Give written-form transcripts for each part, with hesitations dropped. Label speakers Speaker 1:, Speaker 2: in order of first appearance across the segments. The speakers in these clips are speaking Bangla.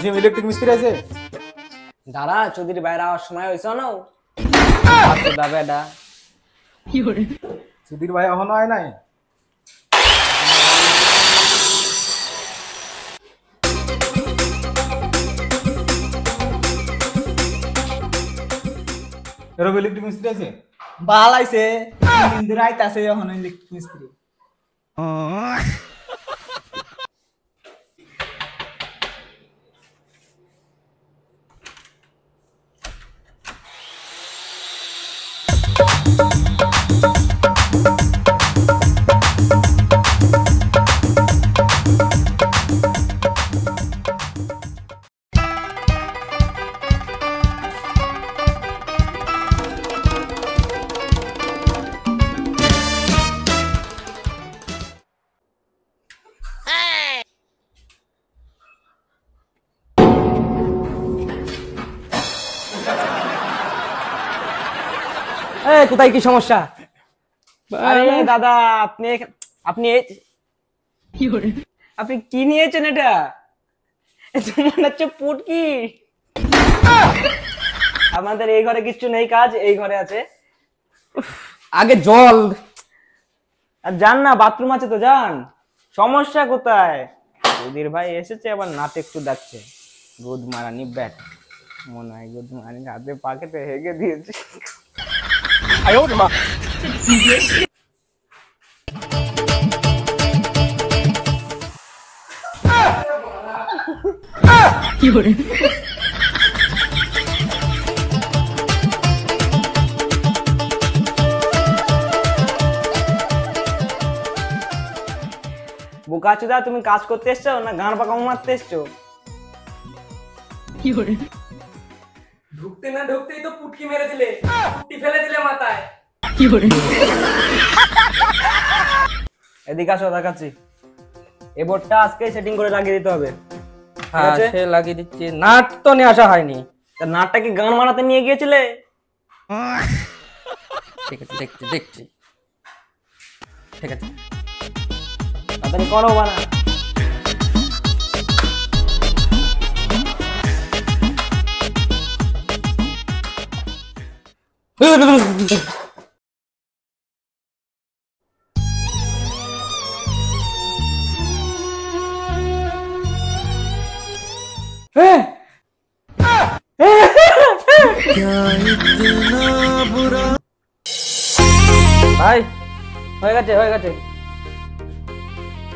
Speaker 1: অসীম ইলেকট্রিক মিস্ত্রি আছে?
Speaker 2: দাঁড়া, চৌধুরী বাইরে আওয়ার সময় হয়েছে না দাবে এটা
Speaker 1: সুধীর ভাই এখনো হয় নাই? এরকম ইলেকট্রিক মিস্ত্রি আছে?
Speaker 3: বাল আইছে হিন্দি রাইত আছে এখন ইলেকট্রিক মিস্ত্রি।
Speaker 2: কোথায় কি সমস্যা? আরে দাদা, আপনি আপনি আপনি কি নিয়েছেন? এটা মনে হচ্ছে পুটকি। আমাদের এই ঘরে কিচ্ছু নেই, কাজ এই ঘরে আছে। আগে জল আর যান না, বাথরুম আছে তো যান। সমস্যা কোথায়? সুধীর ভাই এসেছে, আবার নাটক একটু যাচ্ছে। গুদ মারানি ব্যাট, মনে হয় গুদ মারানি হাতে পাকেটে হেগে দিয়েছে। বোকাচোদা, তুমি কাজ করতে এসছো না গান পাকা মারতে এসছো? ঢুকতে না ঢুকতেই তো পুটকি মেরে দিলে, পুটকি ফেলে দিলে মাথায়। এদিকে আসো, দেখাচ্ছি। এই বোর্ডটা আজকে সেটিং করে লাগিয়ে দিতে হবে। হ্যাঁ, সে লাগিয়ে দিচ্ছি। নাট তো নিয়ে আসা হয়নি। তা নাটটা কি গান মারাতে নিয়ে গিয়েছিলে? ঠিক আছে, দেখছি দেখছি। ঠিক আছে, তাড়াতাড়ি করো বানা। ভাই হয়ে গেছে হয়ে গেছে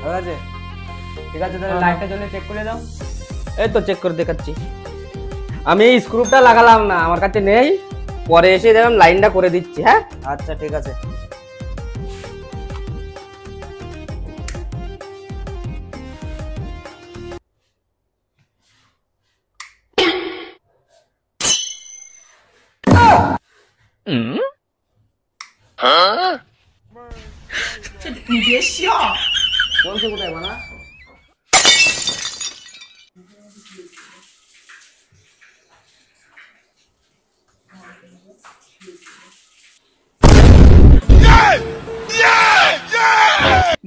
Speaker 2: হয়ে গেছে। ঠিক আছে, তাহলে লাইটটা জ্বলে চেক করে দাও। এই তো চেক করে দেখাচ্ছি। আমি স্ক্রুটা লাগালাম না, আমার কাছে নেই, পরে এসে দেখলাম লাইনটা করে দিচ্ছি। হ্যাঁ আচ্ছা ঠিক আছে। বলছে কোথায় বানা?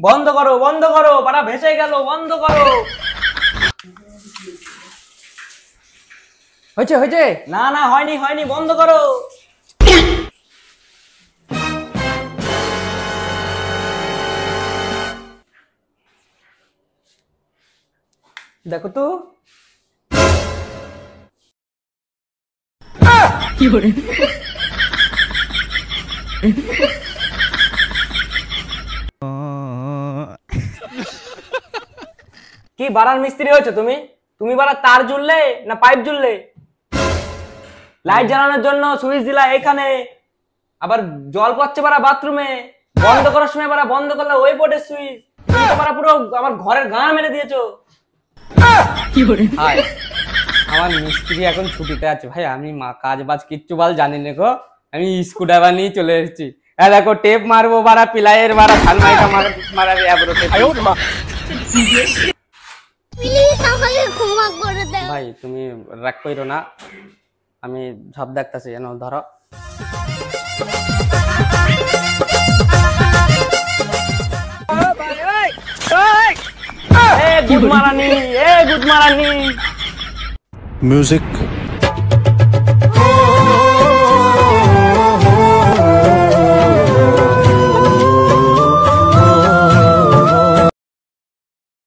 Speaker 2: বন্ধ করো বন্ধ করো, পাড়া ভেসে গেল, বন্ধ করো। হয়েছে হয়েছে? না না হয়নি হয়নি, বন্ধ করো। দেখো তো কি করে। কি বাড়ার মিস্ত্রি হয়েছে তুমি? তুমি বাড়া তার জুড়লে না পাইপ জুড়লে? লাইট জ্বালানোর জন্য সুইচ দিলা এখানে, আবার জল পড়ছে বাড়া বাথরুমে, বন্ধ করার সময় বাড়া বন্ধ করলে ওই বোর্ডের সুইচ। তুমি তো বাড়া পুরো আমার ঘরের গাঁ মেরে দিয়েছো। কি করে? আমার মিস্ত্রি এখন ছুটিতে আছে ভাই, আমি কাজ বাজ কিচ্ছু বাল জানি না গো। আমি স্ক্রুড্রাইভার নিয়ে চলে এসেছি। হ্যাঁ দেখো, টেপ মারবো বাড়া, পিলাইয়ের বাড়া, ঝালমাইটা মারাবে ভাই। তুমি রাগ করো না, আমি সব দেখতেছি। যেন ধরো গুড মারানি, গুড মারানি।
Speaker 4: म्यूजिक